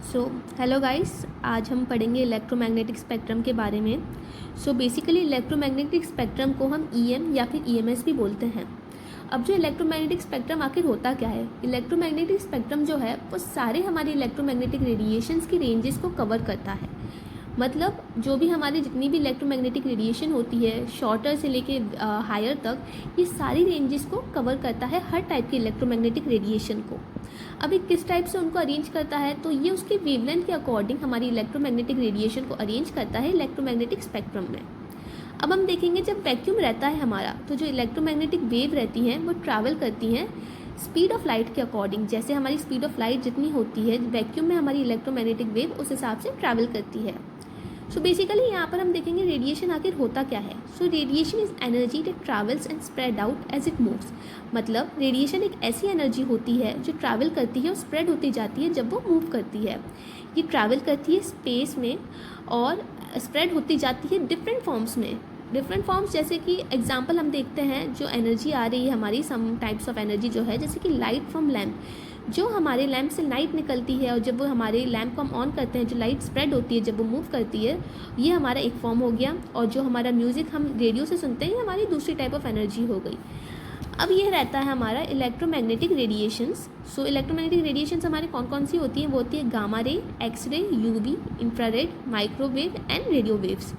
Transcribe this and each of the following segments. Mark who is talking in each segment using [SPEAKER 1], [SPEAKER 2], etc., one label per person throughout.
[SPEAKER 1] So hello guys, आज हम पढ़ेंगे इलेक्ट्रोमैग्नेटिक स्पेक्ट्रम के बारे में। बेसिकली इलेक्ट्रोमैग्नेटिक स्पेक्ट्रम को हम ईएम या फिर ईएमएस भी बोलते हैं। अब जो इलेक्ट्रोमैग्नेटिक स्पेक्ट्रम आखिर होता क्या है? इलेक्ट्रोमैग्नेटिक स्पेक्ट्रम जो है वो सारे हमारे इलेक्ट्रोमैग्नेटिक रेडिएशंस की रेंजेस को कवर करता है। मतलब जो भी हमारी जितनी भी इलेक्ट्रोमैग्नेटिक रेडिएशन होती है, शॉर्टर से लेके हायर तक, ये सारी रेंजेस को कवर करता है, हर टाइप के इलेक्ट्रोमैग्नेटिक रेडिएशन को। अभी किस टाइप से उनको अरेंज करता है, तो ये उसके वेवलेंथ के अकॉर्डिंग हमारी इलेक्ट्रोमैग्नेटिक रेडिएशन को अरेंज करता है इलेक्ट्रोमैग्नेटिक स्पेक्ट्रम में। अब हम देखेंगे जब वैक्यूम रहता है हमारा, तो जो इलेक्ट्रोमैग्नेटिक वेव रहती हैं वो ट्रैवल करती हैं स्पीड ऑफ लाइट के अकॉर्डिंग। जैसे हमारी स्पीड ऑफ लाइट जितनी होती है वैक्यूम में, हमारी इलेक्ट्रोमैग्नेटिक वेव उस हिसाब से ट्रैवल करती है। बेसिकली यहाँ पर हम देखेंगे रेडिएशन आखिर होता क्या है। Radiation is energy that travels and spread out as it moves. मतलब रेडिएशन एक ऐसी एनर्जी होती है जो ट्रैवल करती है और स्प्रेड होती जाती है जब वो मूव करती है। ये ट्रैवल करती है स्पेस में और स्प्रेड होती जाती है डिफरेंट फॉर्म्स में। डिफरेंट फॉर्म्स जैसे कि एग्जांपल हम देखते हैं, जो एनर्जी आ रही है हमारी, सम टाइप्स ऑफ एनर्जी जो है, जैसे कि लाइट फ्रॉम लैम्प। जो हमारे लैम्प से लाइट निकलती है और जब वो हमारे लैम्प को हम ऑन करते हैं, जो लाइट स्प्रेड होती है जब वो मूव करती है, ये हमारा एक फॉर्म हो गया। और जो हमारा म्यूज़िक हम रेडियो से सुनते हैं, ये हमारी दूसरी टाइप ऑफ एनर्जी हो गई। अब ये रहता है हमारा इलेक्ट्रोमैग्नेटिक रेडिएशंस। इलेक्ट्रोमैग्नेटिक रेडिएशंस हमारे कौन कौन सी होती हैं? वो होती है gamma ray, X ray, UV, infrared, microwave and radio waves.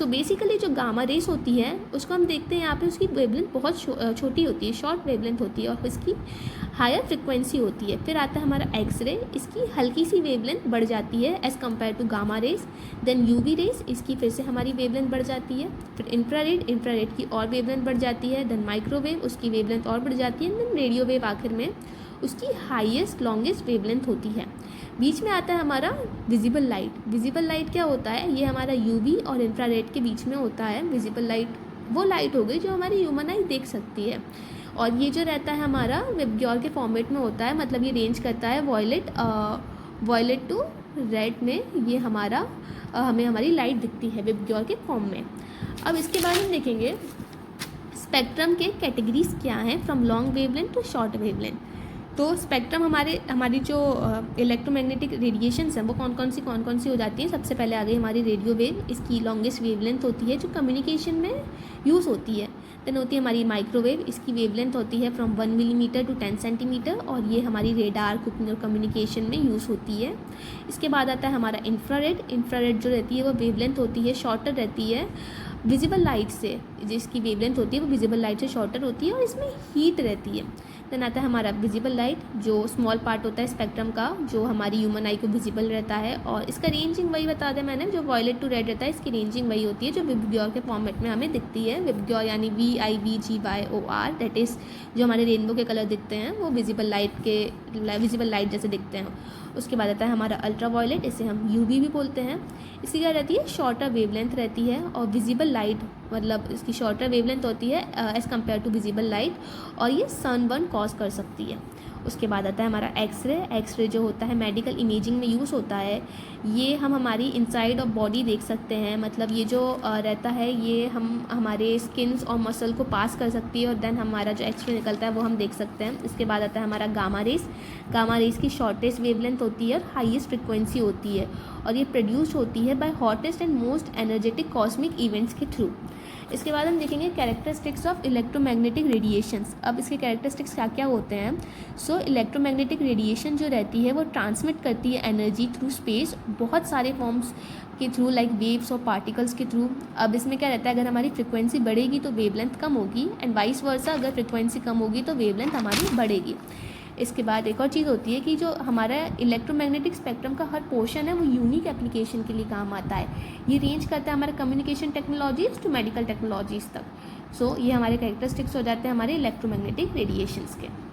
[SPEAKER 1] Basically जो गामा रेस होती है उसको हम देखते हैं यहाँ पे, उसकी वेवलेंथ बहुत छोटी होती है, शॉर्ट वेवलेंथ होती है और इसकी हायर फ्रिक्वेंसी होती है। फिर आता है हमारा एक्स रे, इसकी हल्की सी वेवलेंथ बढ़ जाती है as compare to gamma rays. Then UV rays, इसकी फिर से हमारी वेवलेंथ बढ़ जाती है। फिर इंफ्रारेड, इंफ्रारेड की और वेवलेंथ बढ़ जाती है। देन माइक्रोवेव, उसकी वेवलेंथ और बढ़ जाती है। देन रेडियो वेव आखिर में उसकी हाईएस्ट लॉन्गेस्ट वेवलेंथ होती है। बीच में आता है हमारा विजिबल लाइट। विजिबल लाइट क्या होता है? ये हमारा यूवी और इंफ्रारेड के बीच में होता है। विजिबल लाइट वो लाइट हो गई जो हमारी ह्यूमन आई देख सकती है। और ये जो रहता है हमारा वेबग्योर के फॉर्मेट में होता है, मतलब ये रेंज करता है वॉयलेट टू रेड में। ये हमारा हमें हमारी लाइट दिखती है वेबग्योर के फॉर्म में। अब इसके बाद हम देखेंगे स्पेक्ट्रम के कैटेगरीज क्या हैं, from long wavelength to short wavelength. तो स्पेक्ट्रम हमारी जो इलेक्ट्रोमैग्नेटिक रेडिएशंस हैं वो कौन कौन सी हो जाती हैं। सबसे पहले आ गई हमारी रेडियो वेव, इसकी लॉन्गेस्ट वेवलेंथ होती है जो कम्युनिकेशन में यूज़ होती है। देन होती है हमारी माइक्रोवेव, इसकी वेवलेंथ होती है फ्रॉम 1 मिलीमीटर टू 10 सेंटीमीटर और ये हमारी रेडार, कुकिंग और कम्युनिकेशन में यूज़ होती है। इसके बाद आता है हमारा इंफ्रारेड। इंफ्रारेड जो रहती है वो वेवलेंथ होती है, शॉर्टर रहती है विजिबल लाइट से। जिसकी वेवलेंथ होती है वो विजिबल लाइट से शॉर्टर होती है और इसमें हीट रहती है। देन आता है हमारा विजिबल लाइट, जो स्मॉल पार्ट होता है स्पेक्ट्रम का, जो हमारी ह्यूमन आई को विजिबल रहता है और इसका रेंजिंग वही बता दें मैंने, जो वॉयलेट टू रेड रहता है इसकी रेंजिंग वही होती है जो विबग्योर के फॉर्मेट में हमें दिखती है। विबग्योर यानी VIBGYOR, दैट इज़ जो हमारे रेनबो के कलर दिखते हैं वो विजिबल लाइट जैसे दिखते हैं। उसके बाद आता है हमारा अल्ट्रा वॉयलेट, इसे हम UV भी बोलते हैं। इसकी क्या रहती है? शॉर्टर वेवलेंथ रहती है और विजिबल लाइट, मतलब इसकी शॉर्टर वेवलेंथ होती है as compare to visible light और ये सनबर्न कॉज कर सकती है। उसके बाद आता है हमारा एक्सरे। एक्सरे जो होता है मेडिकल इमेजिंग में यूज़ होता है। ये हम हमारी इनसाइड ऑफ बॉडी देख सकते हैं, मतलब ये जो रहता है ये हम हमारे स्किन्स और मसल को पास कर सकती है और देन हमारा जो एक्सरे निकलता है वो हम देख सकते हैं। इसके बाद आता है हमारा गामा रेस। गामा रेस की शॉर्टेस्ट वेवलेंथ होती है और हाईएस्ट फ्रिक्वेंसी होती है और ये प्रोड्यूस होती है by hottest and most energetic cosmic events के थ्रू। इसके बाद हम देखेंगे कैरेक्टरिस्टिक्स ऑफ इलेक्ट्रोमैग्नेटिक रेडिएशंस। अब इसके कैरेक्टरिस्टिक्स क्या क्या होते हैं? इलेक्ट्रोमैग्नेटिक रेडिएशन जो रहती है वो ट्रांसमिट करती है एनर्जी थ्रू स्पेस, बहुत सारे फॉर्म्स के थ्रू, लाइक वेव्स और पार्टिकल्स के थ्रू। अब इसमें क्या रहता है, अगर हमारी फ्रिक्वेंसी बढ़ेगी तो वेवलेंथ कम होगी एंड वाइस वर्सा, अगर फ्रिक्वेंसी कम होगी तो वेवलेंथ हमारी बढ़ेगी। इसके बाद एक और चीज़ होती है कि जो हमारा इलेक्ट्रोमैग्नेटिक स्पेक्ट्रम का हर पोर्शन है वो यूनिक एप्लीकेशन के लिए काम आता है। ये रेंज करता है हमारे communication technologies to medical technologies तक। ये हमारे कैरेक्टरिस्टिक्स हो जाते हैं हमारे इलेक्ट्रोमैग्नेटिक रेडिएशंस के।